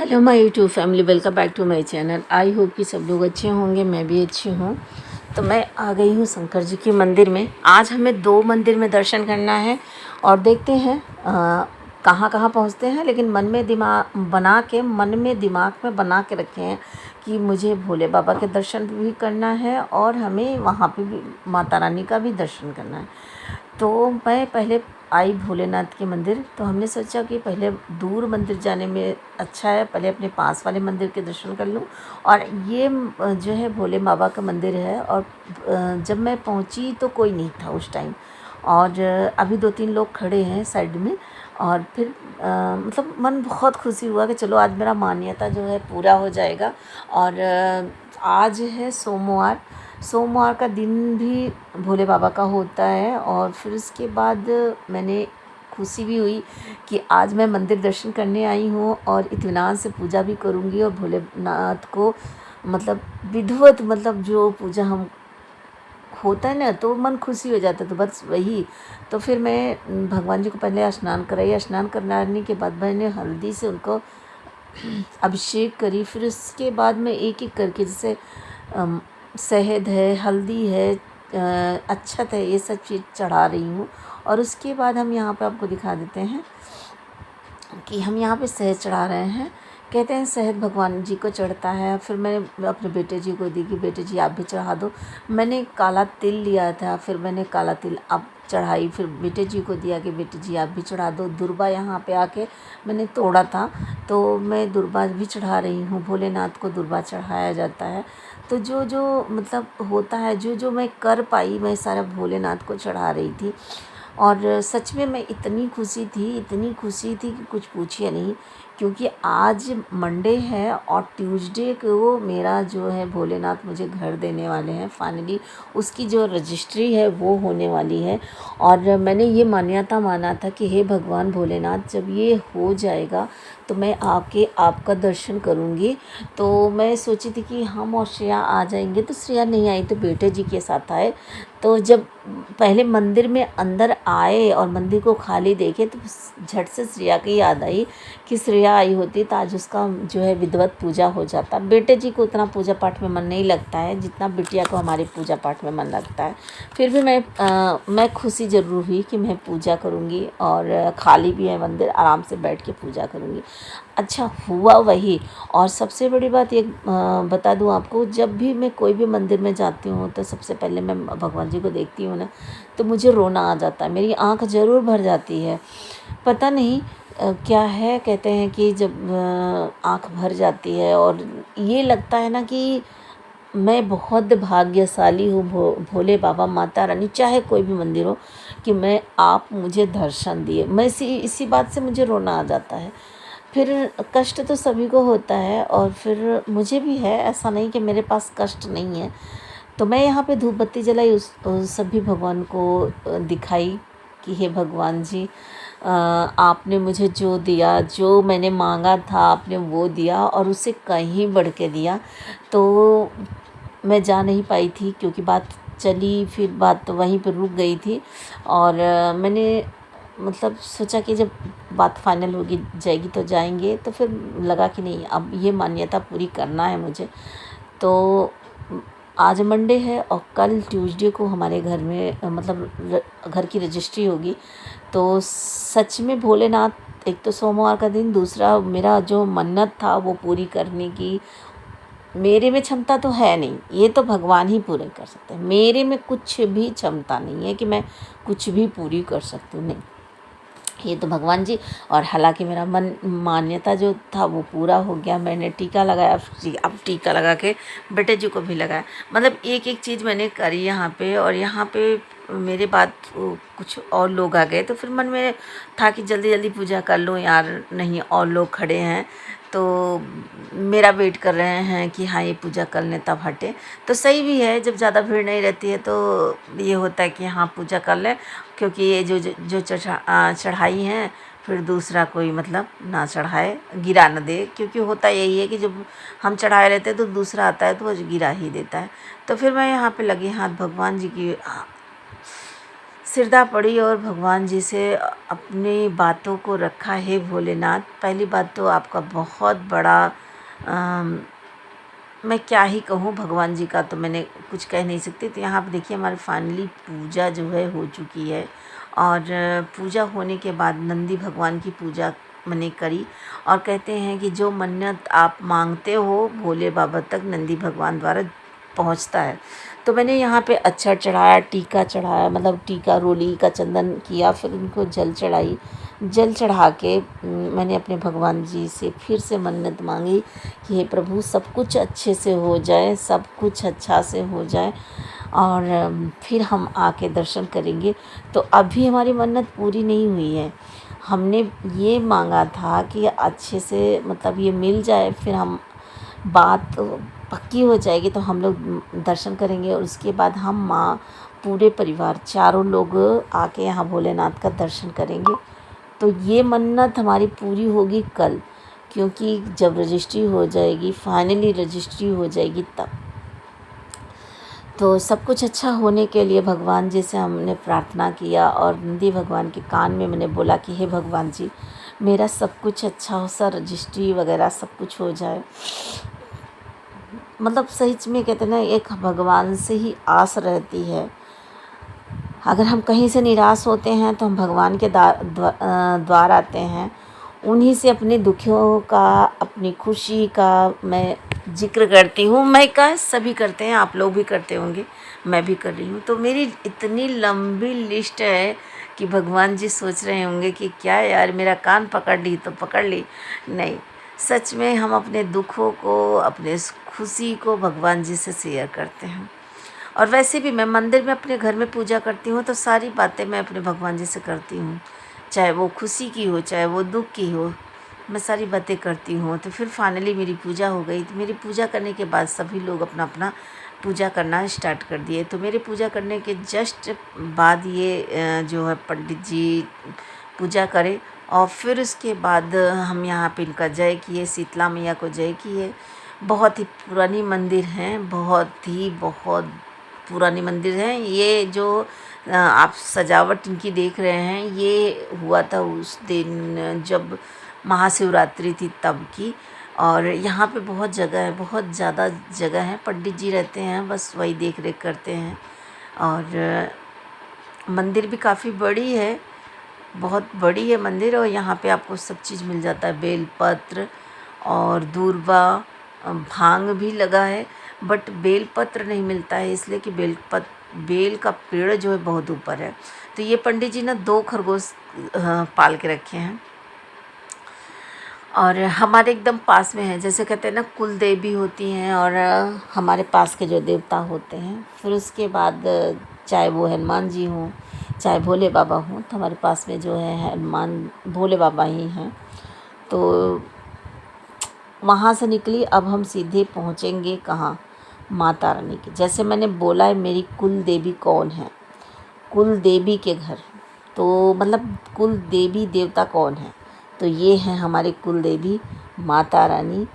Hello my YouTube family, welcome back to my channel. I hope कि सब लोग अच्छे होंगे, मैं भी अच्छी हूँ। तो मैं आ गई हूँ शंकर जी के मंदिर में। आज हमें 2 मंदिर में दर्शन करना है और देखते हैं कहाँ कहाँ पहुँचते हैं। लेकिन मन में दिमाग में बना के रखे हैं कि मुझे भोले बाबा के दर्शन भी करना है और हमें वहाँ पे भी माता रानी का भी दर्शन करना है। तो मैं पहले आई भोलेनाथ के मंदिर, तो हमने सोचा कि पहले दूर मंदिर जाने में अच्छा है, पहले अपने पास वाले मंदिर के दर्शन कर लूँ। और ये जो है भोले बाबा का मंदिर है। और जब मैं पहुँची तो कोई नहीं था उस टाइम, और अभी 2-3 लोग खड़े हैं साइड में। और फिर मतलब मन बहुत खुशी हुआ कि चलो आज मेरा मान्यता जो है पूरा हो जाएगा। और आज है सोमवार का दिन भी भोले बाबा का होता है। और फिर उसके बाद मैंने खुशी भी हुई कि आज मैं मंदिर दर्शन करने आई हूँ और इत्मीनान से पूजा भी करूँगी। और भोलेनाथ को मतलब विधिवत, मतलब जो पूजा हम होता है ना, तो मन खुशी हो जाता है। तो बस वही, तो फिर मैं भगवान जी को पहले स्नान कराई। स्नान कराने के बाद मैंने हल्दी से उनको अभिषेक करी। फिर उसके बाद मैं एक एक करके, जैसे शहद है, हल्दी है, अक्षत है, ये सब चीज़ चढ़ा रही हूँ। और उसके बाद हम यहाँ पे आपको दिखा देते हैं कि हम यहाँ पे शहद चढ़ा रहे हैं। कहते हैं शहद भगवान जी को चढ़ता है। फिर मैंने अपने बेटे जी को दी कि बेटे जी आप भी चढ़ा दो। मैंने काला तिल लिया था, फिर मैंने काला तिल अब चढ़ाई। फिर बेटे जी को दिया कि बेटे जी आप भी चढ़ा दो। दुर्बा यहाँ पे आके मैंने तोड़ा था, तो मैं दुर्बा भी चढ़ा रही हूँ। भोलेनाथ को दुर्बा चढ़ाया जाता है। तो जो जो मतलब होता है, जो जो मैं कर पाई, मैं सारा भोलेनाथ को चढ़ा रही थी। और सच में मैं इतनी खुशी थी कि कुछ पूछिए नहीं। क्योंकि आज मंडे है और ट्यूसडे को मेरा जो है भोलेनाथ मुझे घर देने वाले हैं। फाइनली उसकी जो रजिस्ट्री है वो होने वाली है। और मैंने ये मान्यता माना था कि हे भगवान भोलेनाथ, जब ये हो जाएगा तो मैं आके आपका दर्शन करूँगी। तो मैं सोची थी कि हम और श्रेया आ जाएंगे, तो श्रेया नहीं आई, तो बेटे जी के साथ आए। तो जब पहले मंदिर में अंदर आए और मंदिर को खाली देखे, तो झट से श्रेया की याद आई कि श्रेया आई होती तो आज उसका जो है विधिवत पूजा हो जाता। बेटे जी को उतना पूजा पाठ में मन नहीं लगता है जितना बिटिया को हमारी पूजा पाठ में मन लगता है। फिर भी मैं खुशी ज़रूर हुई कि मैं पूजा करूँगी और खाली भी है मंदिर, आराम से बैठ के पूजा करूँगी। अच्छा हुआ वही। और सबसे बड़ी बात ये बता दूँ आपको, जब भी मैं कोई भी मंदिर में जाती हूँ तो सबसे पहले मैं भगवान जी को देखती हूँ ना, तो मुझे रोना आ जाता है, मेरी आँख ज़रूर भर जाती है। पता नहीं क्या है, कहते हैं कि जब आँख भर जाती है और ये लगता है ना कि मैं बहुत भाग्यशाली हूँ, भोले बाबा, माता रानी, चाहे कोई भी मंदिर हो, कि आप मुझे दर्शन दिए। मैं इसी बात से मुझे रोना आ जाता है। फिर कष्ट तो सभी को होता है और फिर मुझे भी है, ऐसा नहीं कि मेरे पास कष्ट नहीं है। तो मैं यहाँ पे धूप बत्ती जलाई, उस सभी भगवान को दिखाई कि हे भगवान जी, आपने मुझे जो दिया, जो मैंने मांगा था आपने वो दिया और उससे कहीं बढ़ के दिया। तो मैं जा नहीं पाई थी क्योंकि बात चली, फिर बात वहीं पर रुक गई थी। और मैंने मतलब सोचा कि जब बात फाइनल होगी जाएगी तो जाएंगे, तो फिर लगा कि नहीं, अब ये मान्यता पूरी करना है मुझे। तो आज मंडे है और कल ट्यूसडे को हमारे घर में मतलब घर की रजिस्ट्री होगी। तो सच में भोलेनाथ, एक तो सोमवार का दिन, दूसरा मेरा जो मन्नत था वो पूरी करने की मेरे में क्षमता तो है नहीं, ये तो भगवान ही पूरे कर सकते हैं। मेरे में कुछ भी क्षमता नहीं है कि मैं कुछ भी पूरी कर सकती हूँ, नहीं, ये तो भगवान जी। और हालांकि मेरा मान्यता जो था वो पूरा हो गया। मैंने टीका लगाया, अब टीका लगा के बेटे जी को भी लगाया। मतलब एक एक चीज़ मैंने करी यहाँ पे। और यहाँ पे मेरे बाद कुछ और लोग आ गए, तो फिर मन में था कि जल्दी जल्दी पूजा कर लूँ यार, नहीं और लोग खड़े हैं तो मेरा वेट कर रहे हैं कि हाँ ये पूजा कर लें तब हटे। तो सही भी है, जब ज़्यादा भीड़ नहीं रहती है तो ये होता है कि हाँ पूजा कर लें, क्योंकि ये जो चढ़ाई हैं फिर दूसरा कोई मतलब ना चढ़ाए, गिरा न दे। क्योंकि होता यही है कि जब हम चढ़ाए रहते हैं तो दूसरा आता है तो वो गिरा ही देता है। तो फिर मैं यहाँ पे लगी हाथ भगवान जी की सिरदा पड़ी और भगवान जी से अपनी बातों को रखा है भोलेनाथ। पहली बात तो आपका बहुत बड़ा अम, मैं क्या ही कहूँ, भगवान जी का तो मैंने कुछ कह नहीं सकती। तो यहाँ पे देखिए हमारी फाइनली पूजा जो है हो चुकी है। और पूजा होने के बाद नंदी भगवान की पूजा मैंने करी। और कहते हैं कि जो मन्नत आप मांगते हो भोले बाबा तक नंदी भगवान द्वारा पहुंचता है। तो मैंने यहाँ पे अक्षर चढ़ाया, टीका चढ़ाया, मतलब टीका रोली का चंदन किया, फिर उनको जल चढ़ाई। जल चढ़ा के मैंने अपने भगवान जी से फिर से मन्नत मांगी कि हे प्रभु सब कुछ अच्छे से हो जाए, सब कुछ अच्छा से हो जाए, और फिर हम आके दर्शन करेंगे। तो अभी हमारी मन्नत पूरी नहीं हुई है। हमने ये मांगा था कि अच्छे से मतलब ये मिल जाए, फिर हम बात पक्की हो जाएगी तो हम लोग दर्शन करेंगे। और उसके बाद हम माँ पूरे परिवार चारों लोग आके यहाँ भोलेनाथ का दर्शन करेंगे। तो ये मन्नत हमारी पूरी होगी कल, क्योंकि जब रजिस्ट्री हो जाएगी, फाइनली रजिस्ट्री हो जाएगी तब। तो सब कुछ अच्छा होने के लिए भगवान जी से हमने प्रार्थना किया। और नंदी भगवान के कान में मैंने बोला कि हे भगवान जी मेरा सब कुछ अच्छा हो, सर रजिस्ट्री वगैरह सब कुछ हो जाए। मतलब सच में कहते हैं ना, एक भगवान से ही आस रहती है। अगर हम कहीं से निराश होते हैं तो हम भगवान के द्वार आते हैं, उन्हीं से अपने दुखों का, अपनी खुशी का मैं जिक्र करती हूँ। मैं क्या, सभी करते हैं, आप लोग भी करते होंगे, मैं भी कर रही हूँ। तो मेरी इतनी लंबी लिस्ट है कि भगवान जी सोच रहे होंगे कि क्या यार मेरा कान पकड़ ली तो पकड़ ली। नहीं, सच में हम अपने दुखों को, अपने खुशी को भगवान जी से शेयर करते हैं। और वैसे भी मैं मंदिर में अपने घर में पूजा करती हूँ तो सारी बातें मैं अपने भगवान जी से करती हूँ, चाहे वो खुशी की हो चाहे वो दुख की हो, मैं सारी बातें करती हूँ। तो फिर फाइनली मेरी पूजा हो गई। तो मेरी पूजा करने के बाद सभी लोग अपना अपना पूजा करना स्टार्ट कर दिए। तो मेरे पूजा करने के जस्ट बाद ये जो है पंडित जी पूजा करे, और फिर उसके बाद हम यहाँ पे इनका जय किए, शीतला मैया को जय किए। बहुत ही पुरानी मंदिर है, बहुत पुरानी मंदिर है। ये जो आप सजावट इनकी देख रहे हैं, ये हुआ था उस दिन जब महाशिवरात्रि थी तब की। और यहाँ पे बहुत जगह है, बहुत ज़्यादा जगह है, पंडित जी रहते हैं, बस वही देख रेख करते हैं। और मंदिर भी काफ़ी बड़ी है, बहुत बड़ी है मंदिर। और यहाँ पे आपको सब चीज़ मिल जाता है, बेलपत्र और दूर्वा, भांग भी लगा है, बट बेलपत्र नहीं मिलता है, इसलिए कि बेल का पेड़ जो है बहुत ऊपर है। तो ये पंडित जी ना 2 खरगोश पाल के रखे हैं। और हमारे एकदम पास में है, जैसे कहते हैं ना कुल देवी होती हैं और हमारे पास के जो देवता होते हैं। फिर उसके बाद चाहे वो हनुमान जी हों चाहे भोले बाबा हों, तो हमारे पास में जो है हनुमान भोले बाबा ही हैं। तो वहाँ से निकली, अब हम सीधे पहुँचेंगे कहाँ, माता रानी के। जैसे मैंने बोला है मेरी कुल देवी कौन है, कुल देवी के घर, तो मतलब कुल देवी देवता कौन है, तो ये हैं हमारी कुल देवी माता रानी।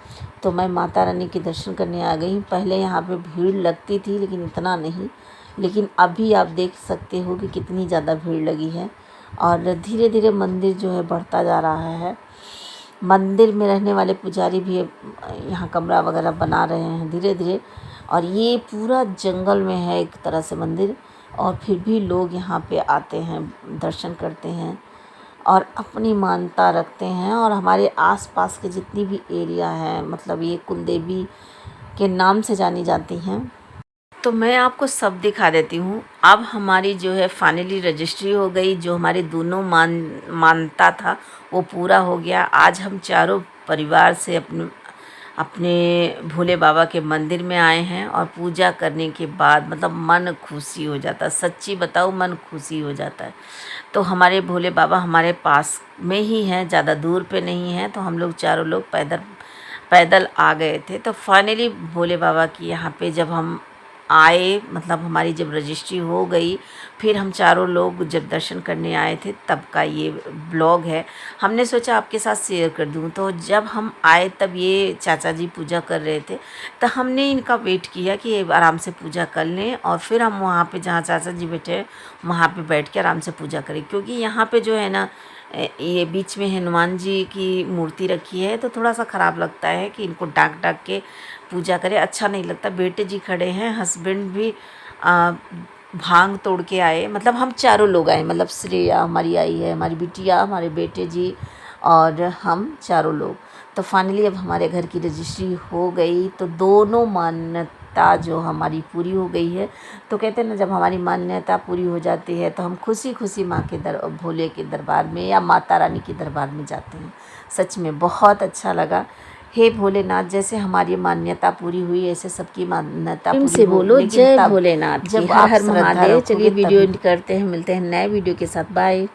तो मैं माता रानी के दर्शन करने आ गई। पहले यहाँ पे भीड़ लगती थी लेकिन इतना नहीं, लेकिन अभी आप देख सकते हो कि कितनी ज़्यादा भीड़ लगी है। और धीरे धीरे मंदिर जो है बढ़ता जा रहा है। मंदिर में रहने वाले पुजारी भी यहाँ कमरा वगैरह बना रहे हैं धीरे धीरे। और ये पूरा जंगल में है एक तरह से मंदिर, और फिर भी लोग यहाँ पे आते हैं, दर्शन करते हैं और अपनी मानता रखते हैं। और हमारे आसपास के जितनी भी एरिया हैं, मतलब ये कुल देवी के नाम से जानी जाती हैं। तो मैं आपको सब दिखा देती हूँ। अब हमारी जो है फाइनली रजिस्ट्री हो गई, जो हमारे दोनों मानता था वो पूरा हो गया। आज हम चारों परिवार से अपने अपने भोले बाबा के मंदिर में आए हैं, और पूजा करने के बाद मतलब मन खुशी हो जाता है, सच्ची बताऊँ मन खुशी हो जाता है। तो हमारे भोले बाबा हमारे पास में ही हैं, ज़्यादा दूर पे नहीं हैं। तो हम लोग चारों लोग पैदल पैदल आ गए थे। तो फाइनली भोले बाबा की यहाँ पे जब हम आए, मतलब हमारी जब रजिस्ट्री हो गई, फिर हम चारों लोग जब दर्शन करने आए थे तब का ये ब्लॉग है। हमने सोचा आपके साथ शेयर कर दूं। तो जब हम आए तब ये चाचा जी पूजा कर रहे थे, तो हमने इनका वेट किया कि ये आराम से पूजा कर लें और फिर हम वहाँ पे जहाँ चाचा जी बैठे वहाँ पे बैठ के आराम से पूजा करें। क्योंकि यहाँ पे जो है ना, ये बीच में हनुमान जी की मूर्ति रखी है, तो थोड़ा सा ख़राब लगता है कि इनको डाक डाक के पूजा करें, अच्छा नहीं लगता। बेटे जी खड़े हैं, हस्बैंड भी भांग तोड़ के आए, मतलब हम चारों लोग आए, मतलब श्रेया हमारी आई है, हमारी बिटिया, हमारे बेटे जी और हम चारों लोग। तो फाइनली अब हमारे घर की रजिस्ट्री हो गई, तो दोनों मान्यता जो हमारी पूरी हो गई है। तो कहते हैं ना, जब हमारी मान्यता पूरी हो जाती है तो हम खुशी खुशी माँ के भोले के दरबार में या माता रानी के दरबार में जाते हैं। सच में बहुत अच्छा लगा। हे भोलेनाथ, जैसे हमारी मान्यता पूरी हुई ऐसे सबकी मान्यता पूरी से हो। बोलो लेकिन जय तब भोलेनाथ जब की। आप हर हर श्रद्धा महादेव। चलिए रखोगे वीडियो तभी। एंड करते हैं, मिलते हैं नए वीडियो के साथ। बाय।